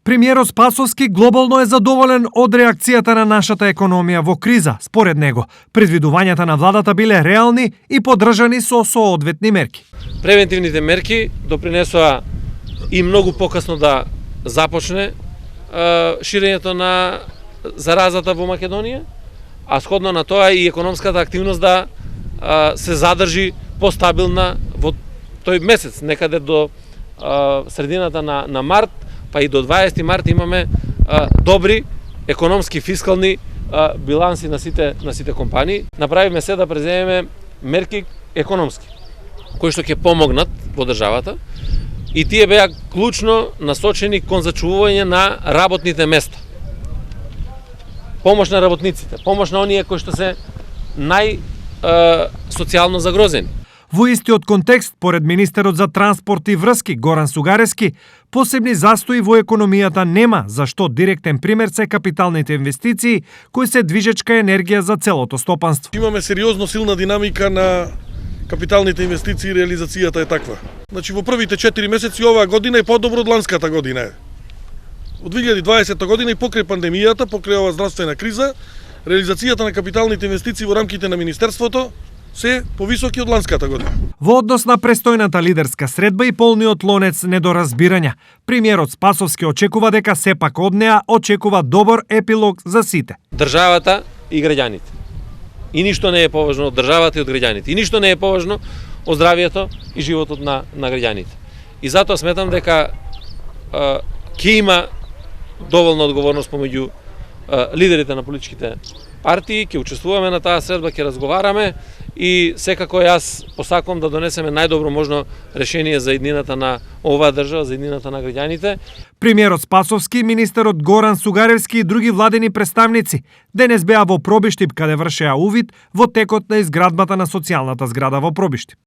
Премиерот Спасовски глобално е задоволен од реакцијата на нашата економија во криза. Според него, предвидувањата на владата биле реални и поддржани со соодветни мерки. Превентивните мерки допринесоа и многу покасно да започне ширењето на заразата во Македонија, а сходно на тоа и економската активност да се задржи постабилна во тој месец, некаде до средината на март, па и до 20 март имаме добри економски фискални биланси на сите компании. Направиме се да преземеме мерки економски, кои што ќе помогнат во државата, и тие беа клучно насочени кон зачувување на работните места. Помош на работниците, помош на оние кои што се социјално загрозени. Во истиот контекст, поред министерот за транспорт и врски Горан Сугаревски, посебни застои во економијата нема, зашто директен пример се капиталните инвестиции, кои се движечка енергија за целото стопанство. Имаме сериозно силна динамика на капиталните инвестиции и реализацијата е таква. Значи во првите 4 месеци оваа година е подобро од ланската година. Од 2020 година и покрај пандемијата, покрај оваа здравствена криза, реализацијата на капиталните инвестиции во рамките на министерството се повисоки од ланската година. Во однос на престојната лидерска средба и полниот лонец недоразбирања, премиерот Спасовски очекува дека сепак од неа очекува добар епилог за сите. Државата и граѓаните. И ништо не е поважно од државата и од граѓаните. И ништо не е поважно од здравието и животот на граѓаните. И затоа сметам дека ќе има доволна одговорност помеѓу лидерите на политичките партии, ќе учествуваме на таа средба, ќе разговараме и секако јас посакувам да донесеме најдобро можно решение за иднината на оваа држава, за иднината на граѓаните. Премиерот Спасовски, министерот Горан Сугаревски и други владени представници денес беа во Пробиштип, каде вршеа увид во текот на изградбата на социјалната зграда во Пробиштип.